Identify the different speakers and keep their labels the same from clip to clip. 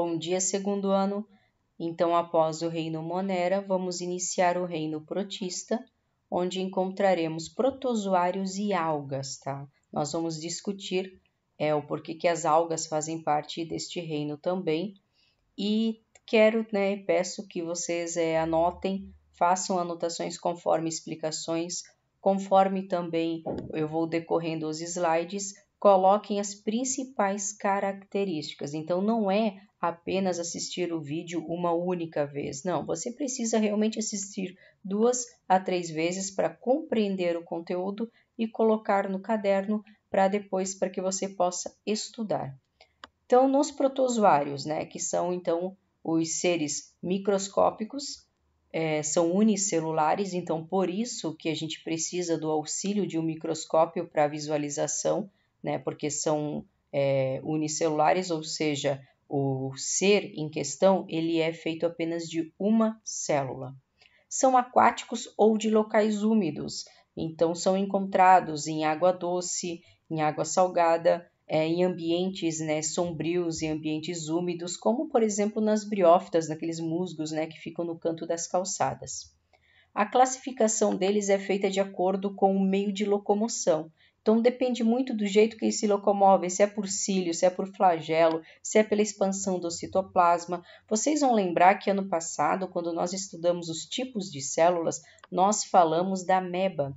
Speaker 1: Bom dia, segundo ano. Então, após o reino Monera, vamos iniciar o reino protista, onde encontraremos protozoários e algas, tá? Nós vamos discutir o porquê que as algas fazem parte deste reino também. E peço que vocês anotem, façam anotações conforme explicações, conforme também eu vou decorrendo os slides, coloquem as principais características. Então, não é apenas assistir o vídeo uma única vez. Não, você precisa realmente assistir 2 a 3 vezes para compreender o conteúdo e colocar no caderno para que você possa estudar. Então, nos protozoários, que são então os seres microscópicos, são unicelulares, então por isso que a gente precisa do auxílio de um microscópio para visualização, porque são unicelulares, ou seja, o ser em questão ele é feito apenas de uma célula. São aquáticos ou de locais úmidos, então são encontrados em água doce, em água salgada, em ambientes sombrios e ambientes úmidos, como por exemplo nas briófitas, naqueles musgos que ficam no canto das calçadas. A classificação deles é feita de acordo com o meio de locomoção. Então depende muito do jeito que eles se locomovem, se é por cílio, se é por flagelo, se é pela expansão do citoplasma. Vocês vão lembrar que ano passado, quando nós estudamos os tipos de células, nós falamos da ameba,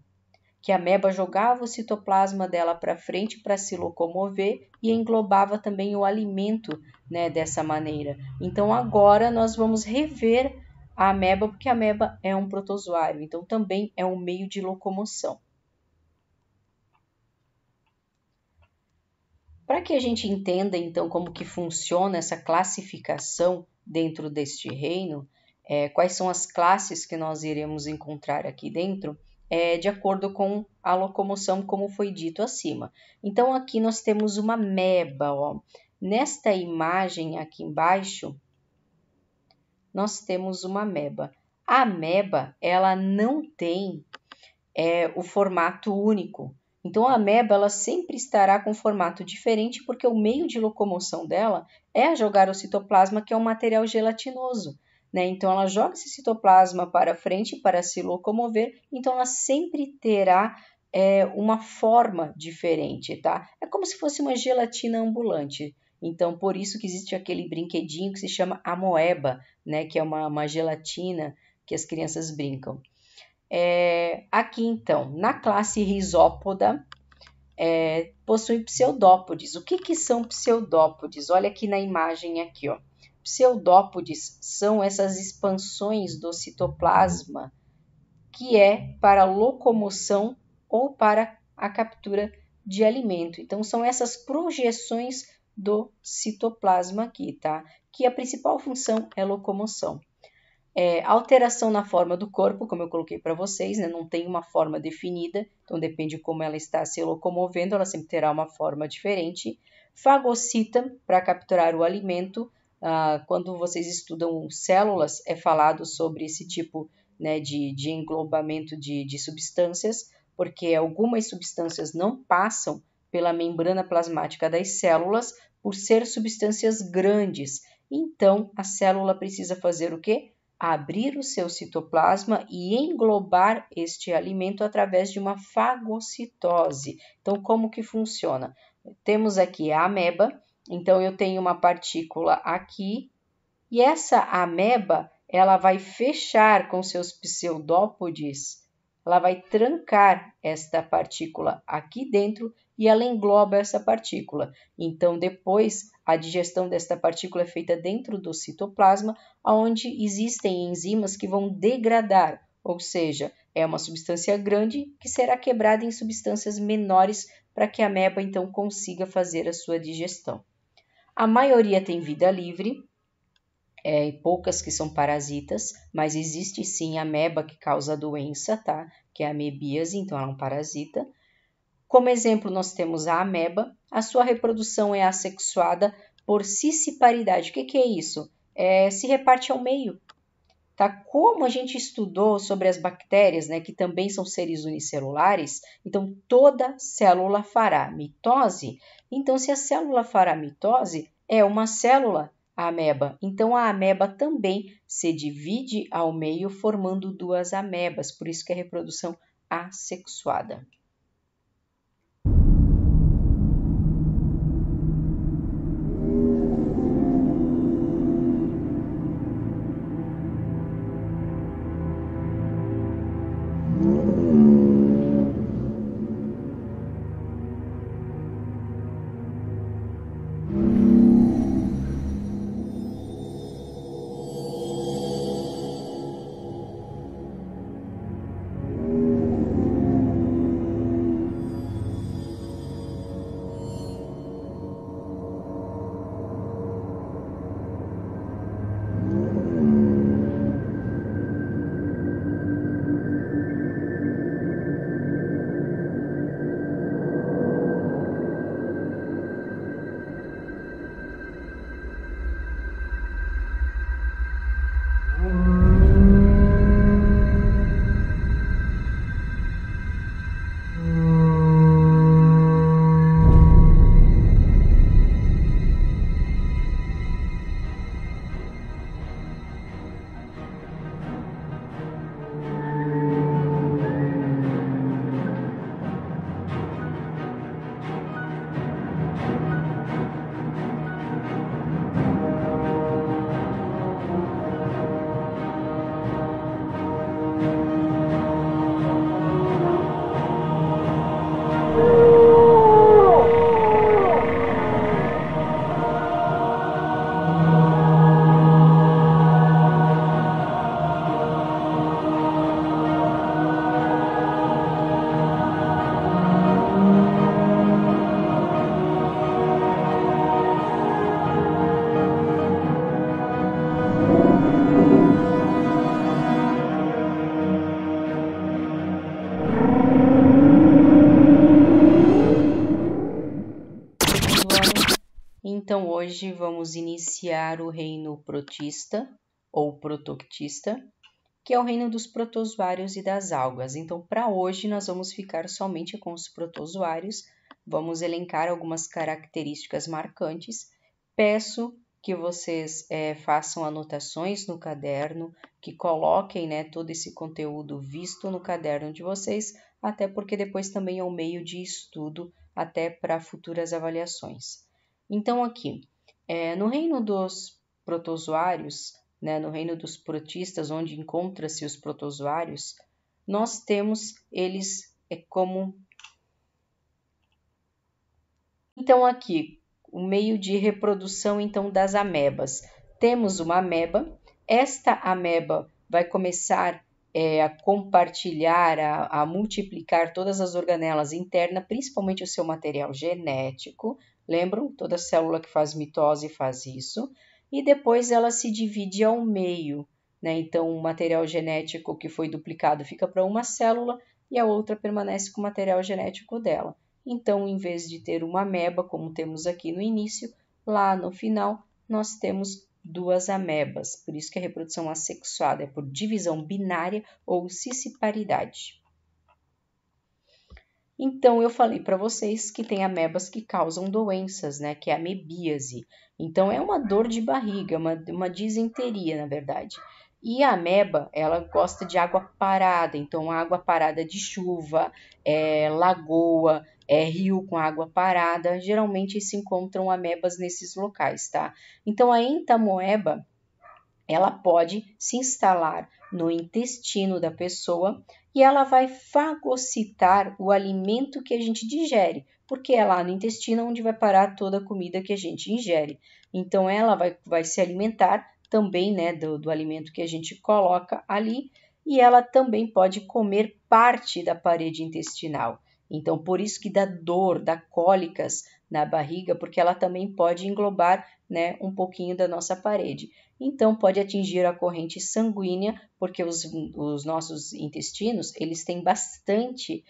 Speaker 1: que a ameba jogava o citoplasma dela para frente para se locomover e englobava também o alimento dessa maneira. Então agora nós vamos rever a ameba, porque a ameba é um protozoário, então também é um meio de locomoção. Para que a gente entenda então como que funciona essa classificação dentro deste reino, quais são as classes que nós iremos encontrar aqui dentro, de acordo com a locomoção, como foi dito acima. Então aqui nós temos uma ameba, ó. Nesta imagem aqui embaixo, nós temos uma ameba. A ameba, ela não tem o formato único. Então, a ameba ela sempre estará com formato diferente, porque o meio de locomoção dela é jogar o citoplasma, que é um material gelatinoso. Então, ela joga esse citoplasma para frente para se locomover, então ela sempre terá uma forma diferente, tá? É como se fosse uma gelatina ambulante. Então, por isso que existe aquele brinquedinho que se chama amoeba, que é uma gelatina que as crianças brincam. Aqui, então, na classe Rhizópoda, possui pseudópodes. O que são pseudópodes? Olha aqui na imagem aqui, ó. Pseudópodes são essas expansões do citoplasma que é para locomoção ou para a captura de alimento. Então, são essas projeções do citoplasma aqui, tá? Que a principal função é locomoção. Alteração na forma do corpo, como eu coloquei para vocês, não tem uma forma definida, então depende de como ela está se locomovendo, ela sempre terá uma forma diferente. Fagocita, para capturar o alimento. Quando vocês estudam células, é falado sobre esse tipo de englobamento de substâncias, porque algumas substâncias não passam pela membrana plasmática das células por ser substâncias grandes. Então, a célula precisa fazer o quê? Abrir o seu citoplasma e englobar este alimento através de uma fagocitose. Então, como que funciona? Temos aqui a ameba, então eu tenho uma partícula aqui, e essa ameba, ela vai fechar com seus pseudópodes, ela vai trancar esta partícula aqui dentro e ela engloba essa partícula. Então, depois, a digestão desta partícula é feita dentro do citoplasma, onde existem enzimas que vão degradar, ou seja, é uma substância grande que será quebrada em substâncias menores para que a ameba, então, consiga fazer a sua digestão. A maioria tem vida livre, poucas que são parasitas, mas existe sim a ameba que causa a doença, tá? Que é a amebíase, então ela é um parasita. Como exemplo, nós temos a ameba. A sua reprodução é assexuada por cisciparidade. O que é isso? Se reparte ao meio. Tá? Como a gente estudou sobre as bactérias, que também são seres unicelulares, então toda célula fará mitose. Então, se a célula fará mitose, é uma célula a ameba? Então, a ameba também se divide ao meio, formando duas amebas, por isso que é reprodução assexuada. Então, hoje vamos iniciar o reino protista ou protoctista, que é o reino dos protozoários e das algas. Então, para hoje, nós vamos ficar somente com os protozoários, vamos elencar algumas características marcantes. Peço que vocês façam anotações no caderno, que coloquem todo esse conteúdo visto no caderno de vocês, até porque depois também é um meio de estudo até para futuras avaliações. Então, aqui, no reino dos protozoários, no reino dos protistas, onde encontra-se os protozoários, nós temos eles como... Então, aqui, o meio de reprodução então das amebas. Temos uma ameba, esta ameba vai começar a compartilhar, a multiplicar todas as organelas internas, principalmente o seu material genético. Lembram? Toda célula que faz mitose faz isso. E depois ela se divide ao meio, Então, o material genético que foi duplicado fica para uma célula e a outra permanece com o material genético dela. Então, em vez de ter uma ameba, como temos aqui no início, lá no final nós temos duas amebas. Por isso que a reprodução assexuada é por divisão binária ou cisparidade. Então, eu falei para vocês que tem amebas que causam doenças, que é a amebíase. Então, é uma dor de barriga, uma disenteria, na verdade. E a ameba, ela gosta de água parada, então água parada de chuva, lagoa, rio com água parada, geralmente se encontram amebas nesses locais, tá? Então, a entamoeba, ela pode se instalar no intestino da pessoa e ela vai fagocitar o alimento que a gente digere, porque é lá no intestino onde vai parar toda a comida que a gente ingere. Então, ela vai se alimentar também do alimento que a gente coloca ali e ela também pode comer parte da parede intestinal. Então, por isso que dá dor, dá cólicas na barriga, porque ela também pode englobar um pouquinho da nossa parede. Então, pode atingir a corrente sanguínea, porque os nossos intestinos, eles têm bastante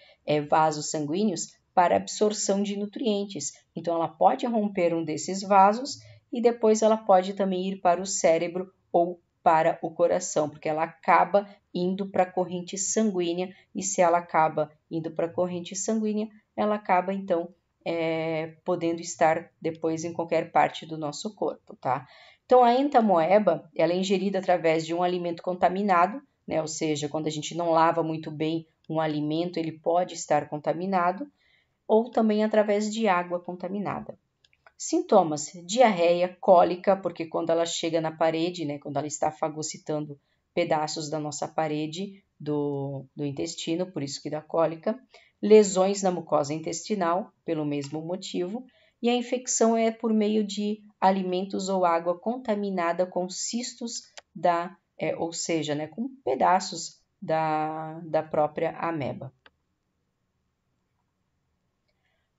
Speaker 1: vasos sanguíneos para absorção de nutrientes. Então, ela pode romper um desses vasos e depois ela pode também ir para o cérebro ou para o coração, porque ela acaba indo para a corrente sanguínea e se ela acaba indo para a corrente sanguínea, ela acaba então podendo estar depois em qualquer parte do nosso corpo, tá? Então, a entamoeba, ela é ingerida através de um alimento contaminado, né? Ou seja, quando a gente não lava muito bem um alimento, ele pode estar contaminado, ou também através de água contaminada. Sintomas: diarreia, cólica, porque quando ela chega na parede, né, quando ela está fagocitando pedaços da nossa parede do intestino, por isso que dá cólica. Lesões na mucosa intestinal, pelo mesmo motivo. E a infecção é por meio de alimentos ou água contaminada com cistos ou seja, né, com pedaços da própria ameba.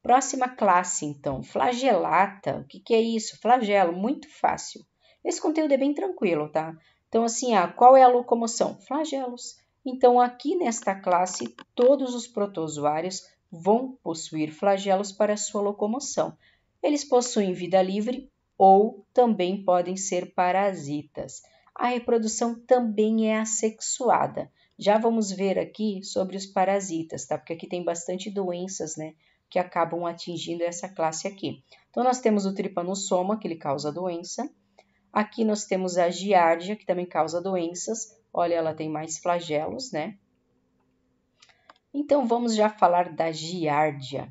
Speaker 1: Próxima classe, então, flagelata. O que é isso? Flagelo, muito fácil. Esse conteúdo é bem tranquilo, tá? Então, assim, qual é a locomoção? Flagelos. Então, aqui nesta classe, todos os protozoários vão possuir flagelos para sua locomoção. Eles possuem vida livre ou também podem ser parasitas. A reprodução também é assexuada. Já vamos ver aqui sobre os parasitas, tá? Porque aqui tem bastante doenças, né, que acabam atingindo essa classe aqui. Então, nós temos o Trypanosoma, que ele causa doença. Aqui nós temos a Giardia, que também causa doenças. Olha, ela tem mais flagelos, né? Então, vamos já falar da Giardia.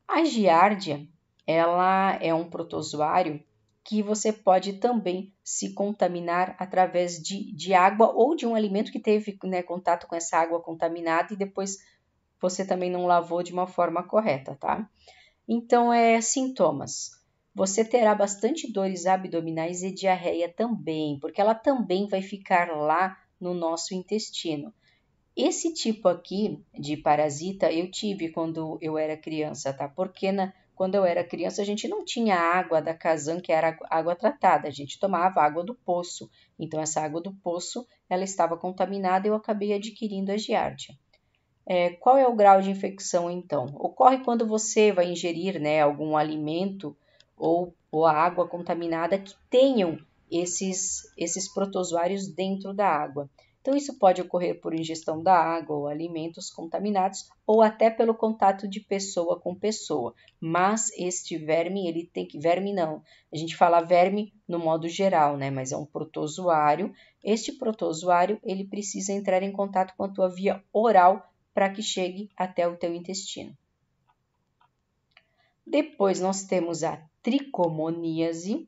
Speaker 1: A Giardia, ela é um protozoário que você pode também se contaminar através de água ou de um alimento que teve, né, contato com essa água contaminada e depois você também não lavou de uma forma correta, tá? Então, sintomas. Você terá bastante dores abdominais e diarreia também, porque ela também vai ficar lá no nosso intestino. Esse tipo aqui de parasita eu tive quando eu era criança, tá? Porque quando eu era criança a gente não tinha água da Kazan, que era água tratada, a gente tomava água do poço. Então, essa água do poço, ela estava contaminada e eu acabei adquirindo a giardia. Qual é o grau de infecção, então? Ocorre quando você vai ingerir, né, algum alimento ou a água contaminada que tenham esses protozoários dentro da água. Então, isso pode ocorrer por ingestão da água ou alimentos contaminados ou até pelo contato de pessoa com pessoa. Mas este verme, ele tem que... Verme não, a gente fala verme no modo geral, né? Mas é um protozoário. Este protozoário, ele precisa entrar em contato com a tua via oral para que chegue até o teu intestino. Depois nós temos a tricomoníase,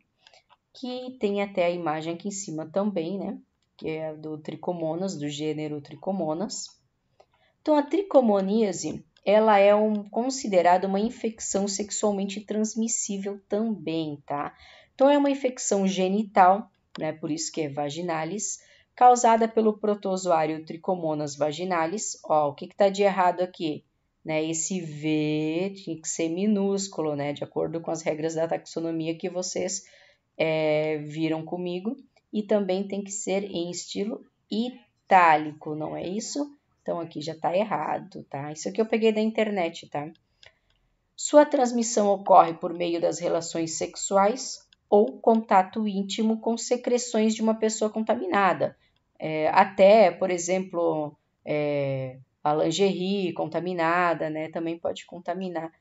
Speaker 1: que tem até a imagem aqui em cima também, né? Que é do Trichomonas, do gênero Trichomonas. Então, a tricomoníase, ela é considerada uma infecção sexualmente transmissível também, tá? Então, é uma infecção genital, né? Por isso que é vaginalis, causada pelo protozoário Trichomonas vaginalis. Ó, o que está de errado aqui? Né? Esse V tinha que ser minúsculo, né? De acordo com as regras da taxonomia que vocês viram comigo. E também tem que ser em estilo itálico, não é isso? Então, aqui já está errado, tá? Isso aqui eu peguei da internet, tá? Sua transmissão ocorre por meio das relações sexuais ou contato íntimo com secreções de uma pessoa contaminada. Até, por exemplo, a lingerie contaminada, né? Também pode contaminar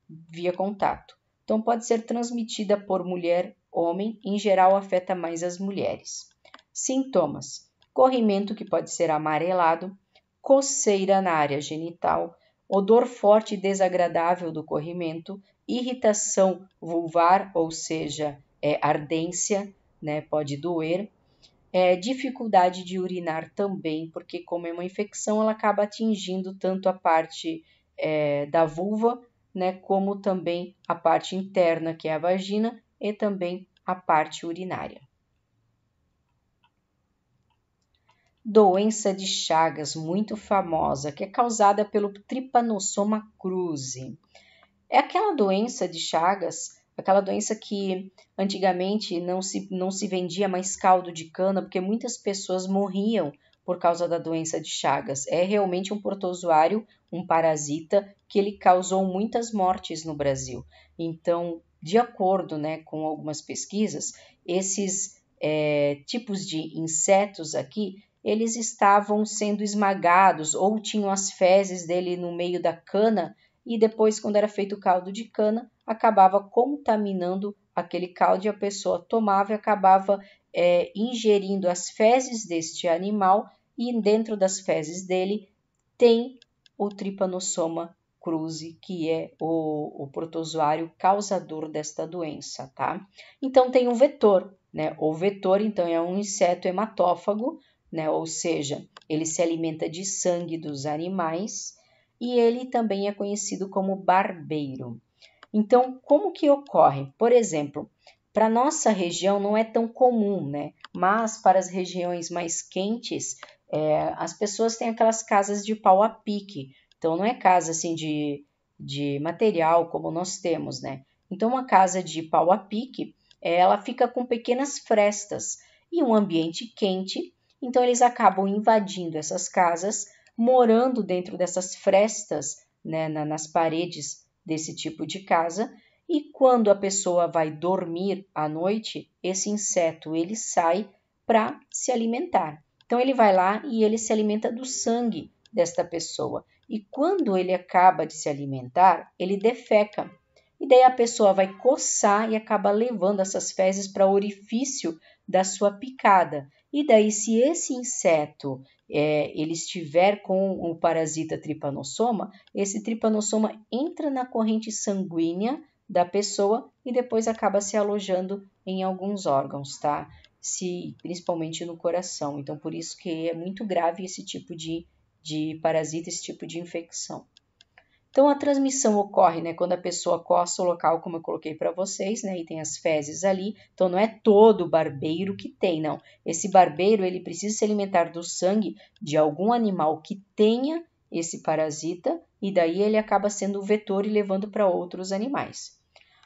Speaker 1: via contato. Então, pode ser transmitida por mulher, homem, em geral afeta mais as mulheres. Sintomas: corrimento que pode ser amarelado, coceira na área genital, odor forte e desagradável do corrimento, irritação vulvar, ou seja, ardência, né, pode doer, dificuldade de urinar também, porque como é uma infecção, ela acaba atingindo tanto a parte da vulva, né, como também a parte interna, que é a vagina, e também a parte urinária. Doença de Chagas, muito famosa, que é causada pelo Trypanosoma cruzi. É aquela doença de Chagas, aquela doença que antigamente não se vendia mais caldo de cana, porque muitas pessoas morriam por causa da doença de Chagas. É realmente um protozoário, um parasita, que ele causou muitas mortes no Brasil. Então, de acordo, né, com algumas pesquisas, esses tipos de insetos aqui, eles estavam sendo esmagados ou tinham as fezes dele no meio da cana e depois, quando era feito o caldo de cana, acabava contaminando aquele caldo e a pessoa tomava e acabava ingerindo as fezes deste animal e dentro das fezes dele tem o Trypanosoma cruzi, que é o protozoário causador desta doença, tá? Então tem um vetor, né? O vetor, então, é um inseto hematófago, né? Ou seja, ele se alimenta de sangue dos animais e ele também é conhecido como barbeiro. Então, como que ocorre? Por exemplo, para nossa região não é tão comum, né? Mas para as regiões mais quentes, as pessoas têm aquelas casas de pau a pique. Então, não é casa assim de material como nós temos, né? Então, uma casa de pau a pique, ela fica com pequenas frestas e um ambiente quente. Então, eles acabam invadindo essas casas, morando dentro dessas frestas, né, nas paredes desse tipo de casa, e quando a pessoa vai dormir à noite, esse inseto ele sai para se alimentar. Então ele vai lá e ele se alimenta do sangue desta pessoa. E quando ele acaba de se alimentar, ele defeca. E daí a pessoa vai coçar e acaba levando essas fezes para o orifício da sua picada. E daí, se esse inseto ele estiver com o parasita Trypanosoma, esse Trypanosoma entra na corrente sanguínea da pessoa e depois acaba se alojando em alguns órgãos, tá? Principalmente no coração. Então, por isso que é muito grave esse tipo de parasita, esse tipo de infecção. Então, a transmissão ocorre, né, quando a pessoa coça o local, como eu coloquei para vocês, né, e tem as fezes ali. Então, não é todo barbeiro que tem, não. Esse barbeiro, ele precisa se alimentar do sangue de algum animal que tenha esse parasita, e daí ele acaba sendo o vetor e levando para outros animais.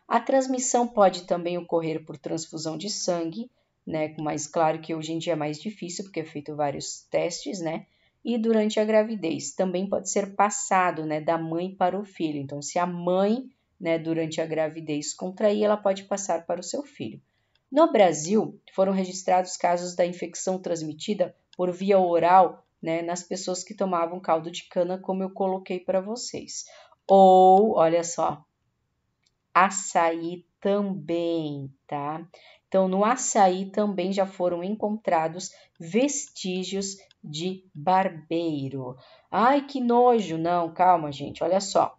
Speaker 1: A transmissão pode também ocorrer por transfusão de sangue, né, mas claro que hoje em dia é mais difícil, porque é feito vários testes, né, e durante a gravidez. Também pode ser passado, né, da mãe para o filho. Então, se a mãe, né, durante a gravidez contrair, ela pode passar para o seu filho. No Brasil, foram registrados casos da infecção transmitida por via oral, né, nas pessoas que tomavam caldo de cana, como eu coloquei para vocês. Ou, olha só, açaí também, tá? Então, no açaí também já foram encontrados vestígios de barbeiro. Ai, que nojo! Não, calma, gente, olha só.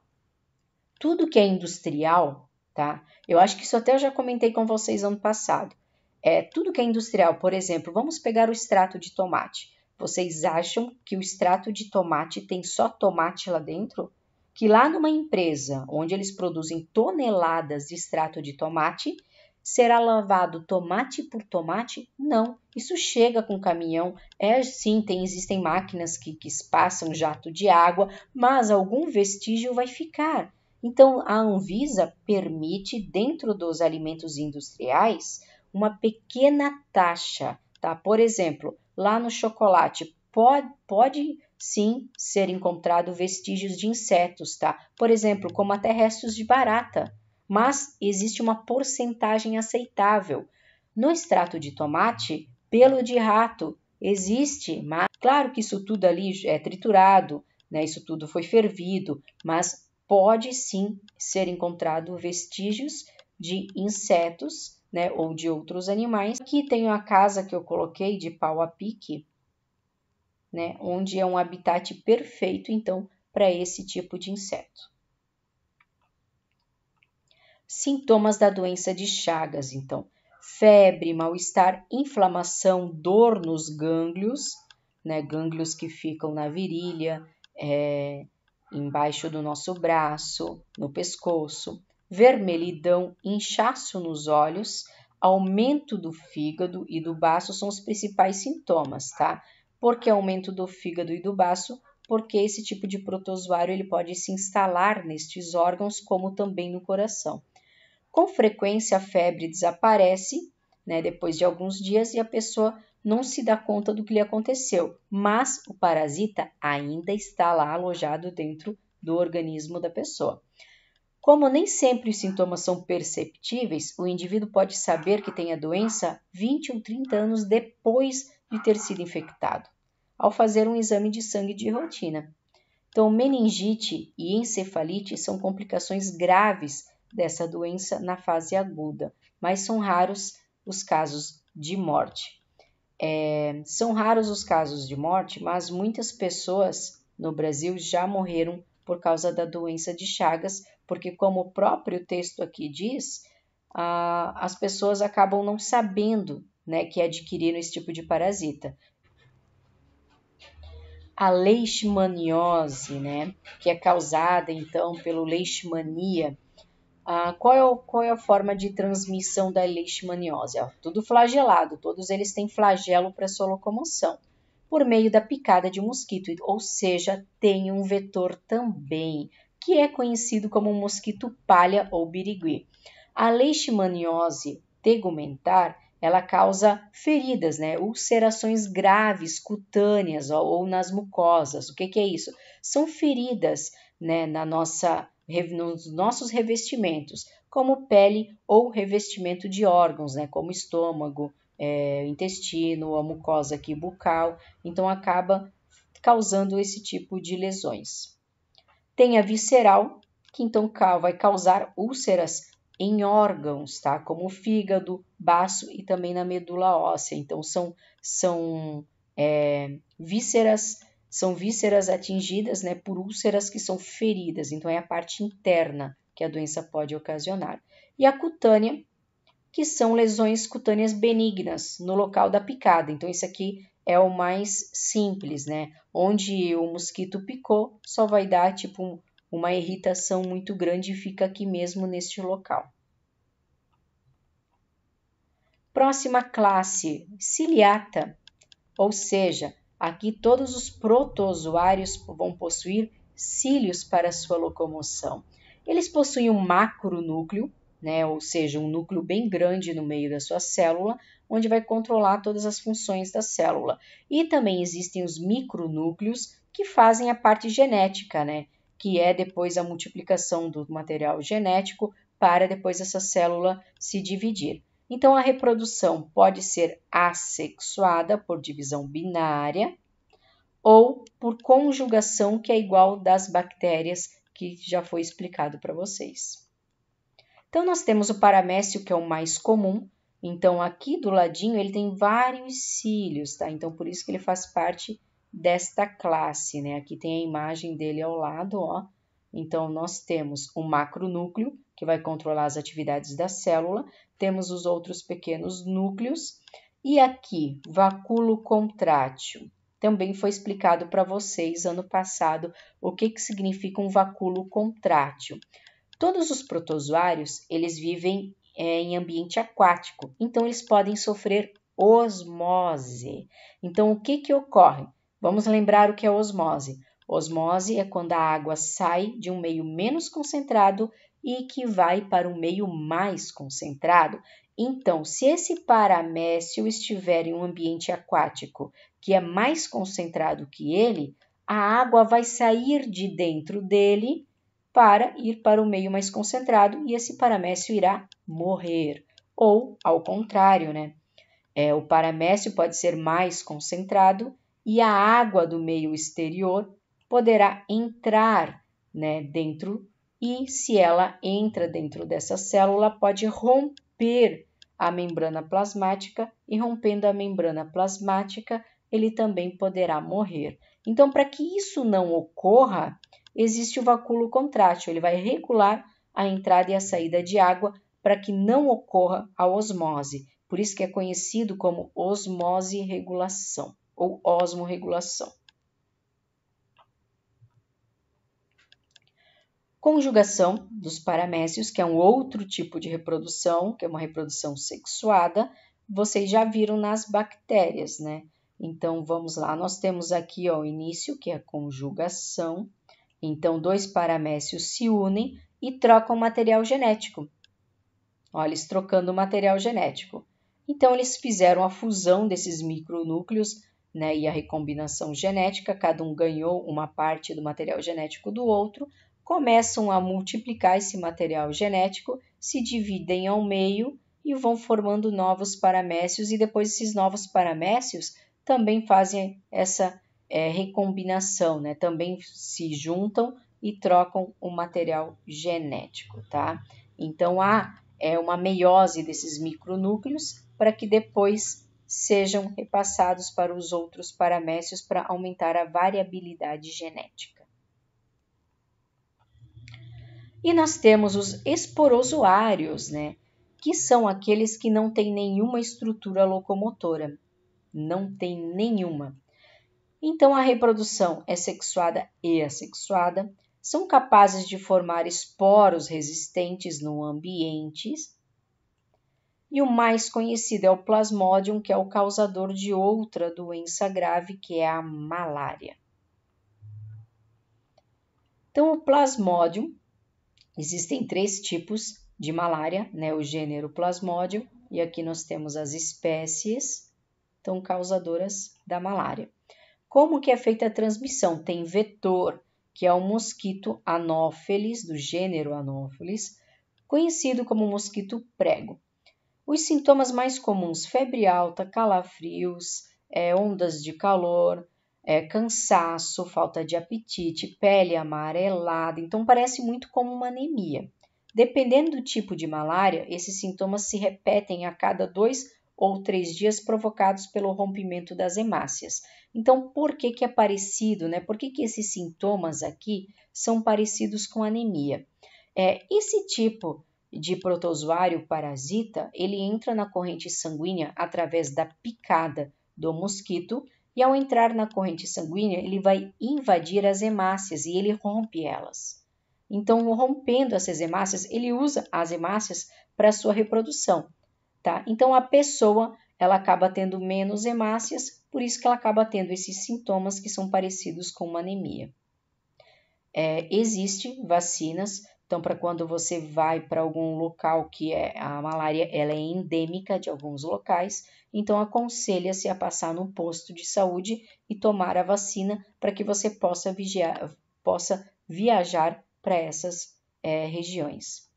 Speaker 1: Tudo que é industrial, tá? Eu acho que isso até eu já comentei com vocês ano passado. Tudo que é industrial, por exemplo, vamos pegar o extrato de tomate. Vocês acham que o extrato de tomate tem só tomate lá dentro? Que lá numa empresa onde eles produzem toneladas de extrato de tomate, será lavado tomate por tomate? Não, isso chega com caminhão. Sim, existem máquinas que passam jato de água, mas algum vestígio vai ficar. Então, a Anvisa permite, dentro dos alimentos industriais, uma pequena taxa, tá? Por exemplo, lá no chocolate, pode sim ser encontrado vestígios de insetos, tá? Por exemplo, como até restos de barata, mas existe uma porcentagem aceitável. No extrato de tomate, pelo de rato existe, mas claro que isso tudo ali é triturado, né? Isso tudo foi fervido, mas pode sim ser encontrado vestígios de insetos, né? Ou de outros animais. Aqui tem a casa que eu coloquei de pau a pique, né, onde é um habitat perfeito, então, para esse tipo de inseto. Sintomas da doença de Chagas, então, febre, mal-estar, inflamação, dor nos gânglios, né, gânglios que ficam na virilha, embaixo do nosso braço, no pescoço, vermelhidão, inchaço nos olhos, aumento do fígado e do baço são os principais sintomas, tá? Por que aumento do fígado e do baço? Porque esse tipo de protozoário ele pode se instalar nestes órgãos, como também no coração. Com frequência, a febre desaparece, né, depois de alguns dias e a pessoa não se dá conta do que lhe aconteceu, mas o parasita ainda está lá alojado dentro do organismo da pessoa. Como nem sempre os sintomas são perceptíveis, o indivíduo pode saber que tem a doença 20 ou 30 anos depois de ter sido infectado, ao fazer um exame de sangue de rotina. Então, meningite e encefalite são complicações graves dessa doença na fase aguda. mas são raros os casos de morte. São raros os casos de morte, mas muitas pessoas no Brasil já morreram por causa da doença de Chagas, porque como o próprio texto aqui diz, as pessoas acabam não sabendo, né, que adquiriram esse tipo de parasita. A leishmaniose, né, que é causada então pelo leishmania. Qual é a forma de transmissão da leishmaniose? Tudo flagelado, todos eles têm flagelo para sua locomoção, por meio da picada de mosquito, ou seja, tem um vetor também, que é conhecido como mosquito palha ou birigui. A leishmaniose tegumentar, ela causa feridas, né? Ulcerações graves, cutâneas ou nas mucosas. O que é isso? São feridas, né, nos nossos revestimentos, como pele ou revestimento de órgãos, né, como estômago, intestino, a mucosa aqui bucal, então acaba causando esse tipo de lesões. Tem a visceral, que então vai causar úlceras em órgãos, tá? Como o fígado, baço e também na medula óssea. Então são vísceras atingidas, né, por úlceras que são feridas. Então é a parte interna que a doença pode ocasionar. E a cutânea, que são lesões cutâneas benignas no local da picada. Então, esse aqui é o mais simples, né? Onde o mosquito picou, só vai dar tipo uma irritação muito grande e fica aqui mesmo neste local. Próxima classe, ciliata, ou seja, aqui todos os protozoários vão possuir cílios para sua locomoção. Eles possuem um macronúcleo, né, ou seja, um núcleo bem grande no meio da sua célula, onde vai controlar todas as funções da célula. E também existem os micronúcleos que fazem a parte genética, né, que é depois a multiplicação do material genético para depois essa célula se dividir. Então, a reprodução pode ser assexuada por divisão binária ou por conjugação, que é igual das bactérias, que já foi explicado para vocês. Então, nós temos o paramécio, que é o mais comum. Então, aqui do ladinho, ele tem vários cílios, tá? Então, por isso que ele faz parte desta classe, né? Aqui tem a imagem dele ao lado, ó. Então, nós temos o macronúcleo, que vai controlar as atividades da célula. Temos os outros pequenos núcleos. E aqui, vacúolo contrátil. Também foi explicado para vocês ano passado o que significa um vacúolo contrátil. Todos os protozoários, eles vivem em ambiente aquático, então eles podem sofrer osmose. Então, o que ocorre? Vamos lembrar o que é osmose. Osmose é quando a água sai de um meio menos concentrado e que vai para um meio mais concentrado. Então, se esse paramécio estiver em um ambiente aquático que é mais concentrado que ele, a água vai sair de dentro dele para ir para o meio mais concentrado e esse paramécio irá morrer. Ou, ao contrário, né? O paramécio pode ser mais concentrado e a água do meio exterior poderá entrar, né, dentro, e se ela entra dentro dessa célula, pode romper a membrana plasmática e rompendo a membrana plasmática, ele também poderá morrer. Então, para que isso não ocorra, existe o vacúolo contrátil, ele vai regular a entrada e a saída de água para que não ocorra a osmose. Por isso que é conhecido como osmose-regulação ou osmorregulação. Conjugação dos paramécios, que é um outro tipo de reprodução, que é uma reprodução sexuada, vocês já viram nas bactérias, né? Então, vamos lá, nós temos aqui ó, o início, que é a conjugação. Então, dois paramécios se unem e trocam material genético. Olha, eles trocando o material genético. Então, eles fizeram a fusão desses micronúcleos, né, e a recombinação genética, cada um ganhou uma parte do material genético do outro, começam a multiplicar esse material genético, se dividem ao meio e vão formando novos paramécios, e depois esses novos paramécios também fazem essa recombinação, né? Também se juntam e trocam o material genético, tá? Então, uma meiose desses micronúcleos para que depois sejam repassados para os outros paramécios para aumentar a variabilidade genética. E nós temos os esporozoários, né? Que são aqueles que não têm nenhuma estrutura locomotora. Não tem nenhuma. Então, a reprodução é sexuada e assexuada, são capazes de formar esporos resistentes no ambiente. E o mais conhecido é o Plasmodium, que é o causador de outra doença grave, que é a malária. Então, o Plasmodium, existem 3 tipos de malária, né? O gênero Plasmodium, e aqui nós temos as espécies, então, causadoras da malária. Como que é feita a transmissão? Tem vetor, que é o mosquito Anopheles, do gênero Anopheles, conhecido como mosquito prego. Os sintomas mais comuns: febre alta, calafrios, ondas de calor, cansaço, falta de apetite, pele amarelada. Então, parece muito como uma anemia. Dependendo do tipo de malária, esses sintomas se repetem a cada 2 ou 3 dias, provocados pelo rompimento das hemácias. Então, por que é parecido, né? Por que esses sintomas aqui são parecidos com anemia? Esse tipo de protozoário parasita, ele entra na corrente sanguínea através da picada do mosquito e ao entrar na corrente sanguínea, ele vai invadir as hemácias e ele rompe elas. Então, rompendo essas hemácias, ele usa as hemácias para a sua reprodução, tá? Então, a pessoa, ela acaba tendo menos hemácias, por isso que ela acaba tendo esses sintomas que são parecidos com uma anemia. Existem vacinas, então, para quando você vai para algum local que a malária ela é endêmica de alguns locais, então aconselha-se a passar no posto de saúde e tomar a vacina para que você possa viajar para essas regiões.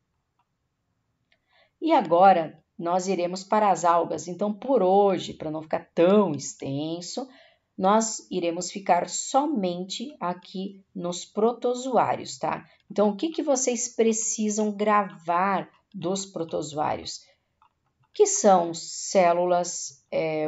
Speaker 1: E agora nós iremos para as algas. Então, por hoje, para não ficar tão extenso, nós iremos ficar somente aqui nos protozoários, tá? Então, o que vocês precisam gravar dos protozoários? Que são células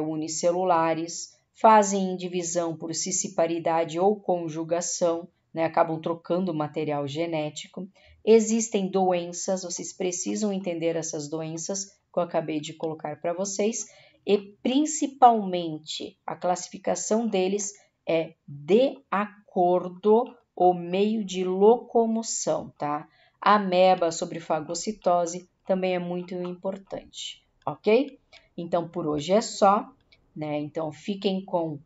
Speaker 1: unicelulares, fazem divisão por cisparidade ou conjugação, né? Acabam trocando material genético. Existem doenças, vocês precisam entender essas doenças que eu acabei de colocar para vocês. E principalmente a classificação deles é de acordo o meio de locomoção, tá? A ameba sobre fagocitose também é muito importante, ok? Então, por hoje é só, né? Então, fiquem com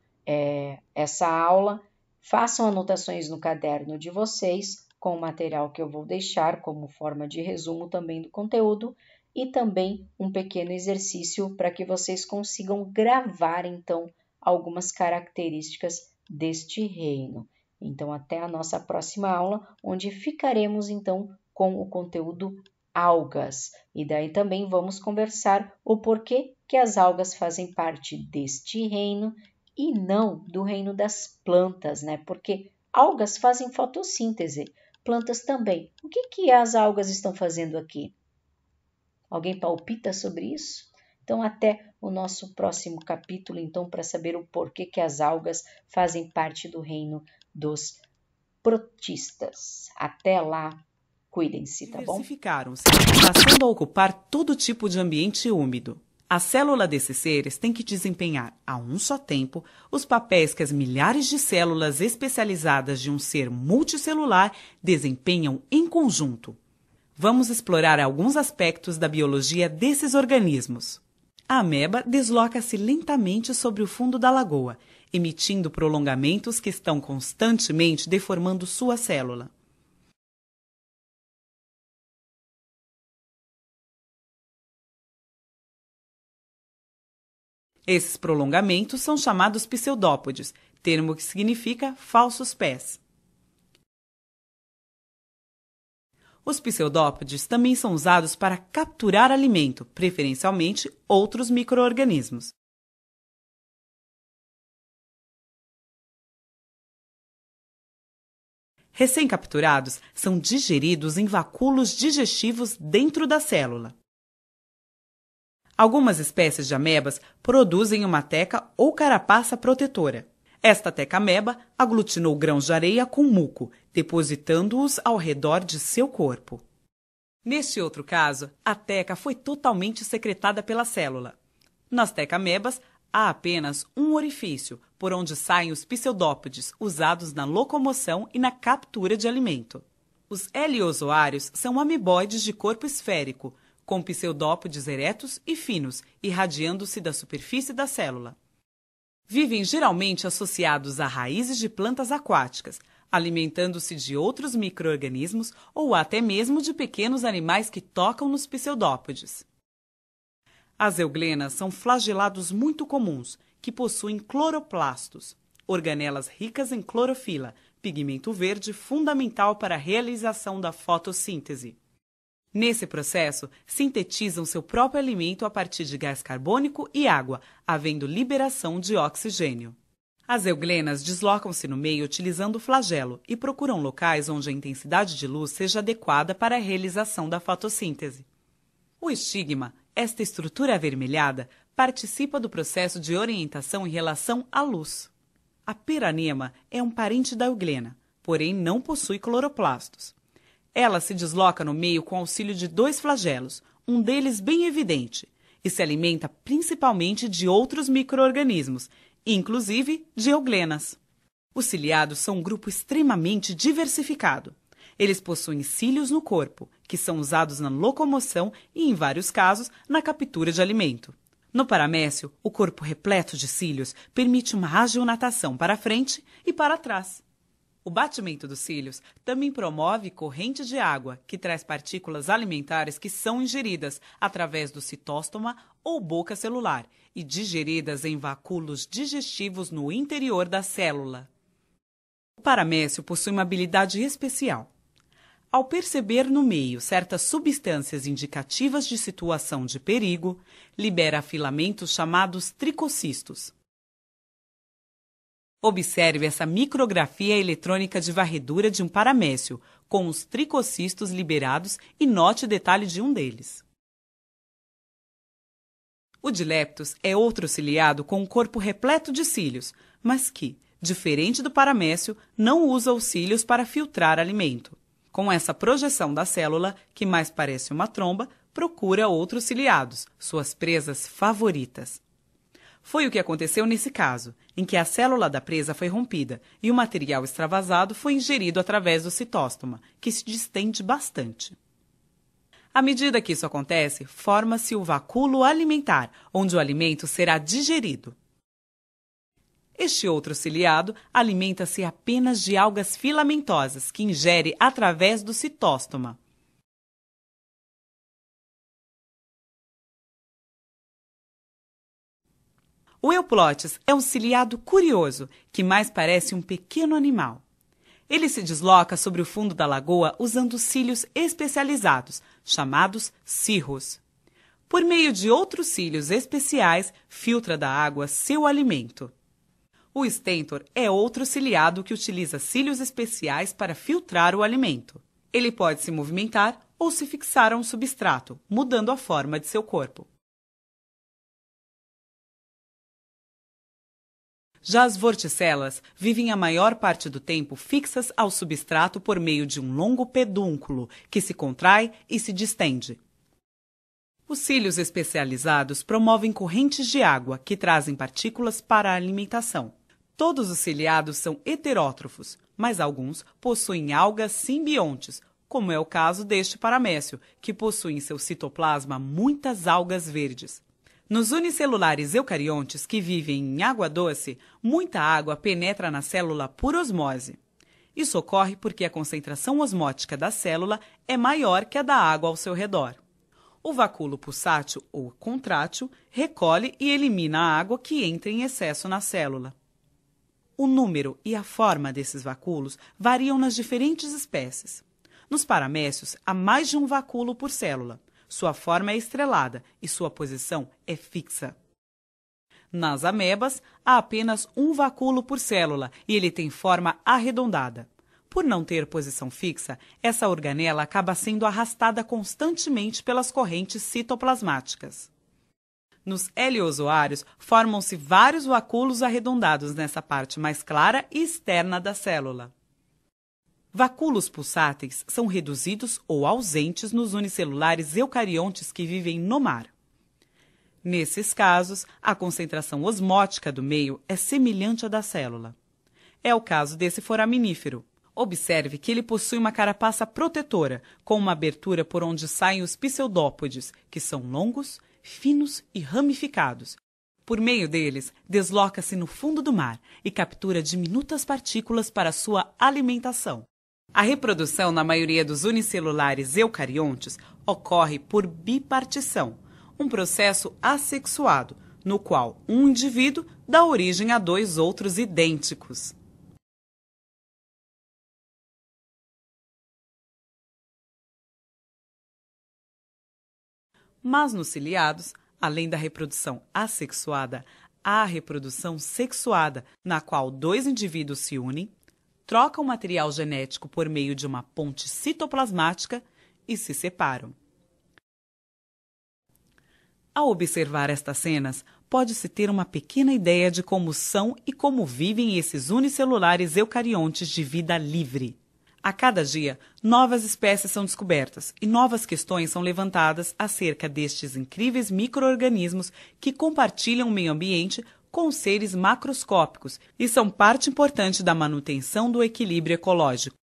Speaker 1: essa aula, façam anotações no caderno de vocês com o material que eu vou deixar como forma de resumo também do conteúdo, e também um pequeno exercício para que vocês consigam gravar, então, algumas características deste reino. Então, até a nossa próxima aula, onde ficaremos, então, com o conteúdo algas. E daí também vamos conversar o porquê que as algas fazem parte deste reino e não do reino das plantas, né? Porque algas fazem fotossíntese, plantas também. O que as algas estão fazendo aqui? Alguém palpita sobre isso? Então, até o nosso próximo capítulo, então, para saber o porquê que as algas fazem parte do reino dos protistas. Até lá, cuidem-se, tá bom?
Speaker 2: Diversificaram-se, passando a ocupar todo tipo de ambiente úmido. A célula desses seres tem que desempenhar, a um só tempo, os papéis que as milhares de células especializadas de um ser multicelular desempenham em conjunto. Vamos explorar alguns aspectos da biologia desses organismos. A ameba desloca-se lentamente sobre o fundo da lagoa, emitindo prolongamentos que estão constantemente deformando sua célula. Esses prolongamentos são chamados pseudópodes, termo que significa falsos pés. Os pseudópodes também são usados para capturar alimento, preferencialmente outros micro-organismos. Recém-capturados, são digeridos em vacúolos digestivos dentro da célula. Algumas espécies de amebas produzem uma teca ou carapaça protetora. Esta teca-ameba aglutinou grãos de areia com muco, depositando-os ao redor de seu corpo. Neste outro caso, a teca foi totalmente secretada pela célula. Nas teca-amebas, há apenas um orifício, por onde saem os pseudópodes usados na locomoção e na captura de alimento. Os heliozoários são ameboides de corpo esférico, com pseudópodes eretos e finos, irradiando-se da superfície da célula. Vivem geralmente associados a raízes de plantas aquáticas, alimentando-se de outros micro-organismos ou até mesmo de pequenos animais que tocam nos pseudópodes. As euglenas são flagelados muito comuns, que possuem cloroplastos, organelas ricas em clorofila, pigmento verde fundamental para a realização da fotossíntese. Nesse processo, sintetizam seu próprio alimento a partir de gás carbônico e água, havendo liberação de oxigênio. As euglenas deslocam-se no meio utilizando o flagelo e procuram locais onde a intensidade de luz seja adequada para a realização da fotossíntese. O estigma, esta estrutura avermelhada, participa do processo de orientação em relação à luz. A peranema é um parente da euglena, porém não possui cloroplastos. Ela se desloca no meio com auxílio de 2 flagelos, um deles bem evidente, e se alimenta principalmente de outros micro-organismos, inclusive de euglenas. Os ciliados são um grupo extremamente diversificado. Eles possuem cílios no corpo, que são usados na locomoção e, em vários casos, na captura de alimento. No paramécio, o corpo repleto de cílios permite uma ágil natação para frente e para trás. O batimento dos cílios também promove corrente de água, que traz partículas alimentares que são ingeridas através do citóstoma ou boca celular e digeridas em vacúolos digestivos no interior da célula. O paramécio possui uma habilidade especial. Ao perceber no meio certas substâncias indicativas de situação de perigo, libera filamentos chamados tricocistos. Observe essa micrografia eletrônica de varredura de um paramécio, com os tricocistos liberados e note o detalhe de um deles. O dileptus é outro ciliado com um corpo repleto de cílios, mas que, diferente do paramécio, não usa os cílios para filtrar alimento. Com essa projeção da célula, que mais parece uma tromba, procura outros ciliados, suas presas favoritas. Foi o que aconteceu nesse caso, em que a célula da presa foi rompida e o material extravasado foi ingerido através do citóstoma, que se distende bastante. À medida que isso acontece, forma-se o vacúolo alimentar, onde o alimento será digerido. Este outro ciliado alimenta-se apenas de algas filamentosas, que ingere através do citóstoma. O euplotes é um ciliado curioso, que mais parece um pequeno animal. Ele se desloca sobre o fundo da lagoa usando cílios especializados, chamados cirros. Por meio de outros cílios especiais, filtra da água seu alimento. O stentor é outro ciliado que utiliza cílios especiais para filtrar o alimento. Ele pode se movimentar ou se fixar a um substrato, mudando a forma de seu corpo. Já as vorticelas vivem a maior parte do tempo fixas ao substrato por meio de um longo pedúnculo, que se contrai e se distende. Os cílios especializados promovem correntes de água que trazem partículas para a alimentação. Todos os ciliados são heterótrofos, mas alguns possuem algas simbiontes, como é o caso deste paramécio, que possui em seu citoplasma muitas algas verdes. Nos unicelulares eucariontes que vivem em água doce, muita água penetra na célula por osmose. Isso ocorre porque a concentração osmótica da célula é maior que a da água ao seu redor. O vacúolo pulsátil ou contrátil recolhe e elimina a água que entra em excesso na célula. O número e a forma desses vacúolos variam nas diferentes espécies. Nos paramécios, há mais de um vacúolo por célula. Sua forma é estrelada e sua posição é fixa. Nas amebas, há apenas um vacúolo por célula e ele tem forma arredondada. Por não ter posição fixa, essa organela acaba sendo arrastada constantemente pelas correntes citoplasmáticas. Nos heliozoários, formam-se vários vacúolos arredondados nessa parte mais clara e externa da célula. Vacúolos pulsáteis são reduzidos ou ausentes nos unicelulares eucariontes que vivem no mar. Nesses casos, a concentração osmótica do meio é semelhante à da célula. É o caso desse foraminífero. Observe que ele possui uma carapaça protetora, com uma abertura por onde saem os pseudópodes, que são longos, finos e ramificados. Por meio deles, desloca-se no fundo do mar e captura diminutas partículas para sua alimentação. A reprodução na maioria dos unicelulares eucariontes ocorre por bipartição, um processo assexuado, no qual um indivíduo dá origem a dois outros idênticos. Mas nos ciliados, além da reprodução assexuada, há a reprodução sexuada, na qual dois indivíduos se unem, trocam material genético por meio de uma ponte citoplasmática e se separam. Ao observar estas cenas, pode-se ter uma pequena ideia de como são e como vivem esses unicelulares eucariontes de vida livre. A cada dia, novas espécies são descobertas e novas questões são levantadas acerca destes incríveis micro-organismos que compartilham o meio ambiente com os seres macroscópicos e são parte importante da manutenção do equilíbrio ecológico.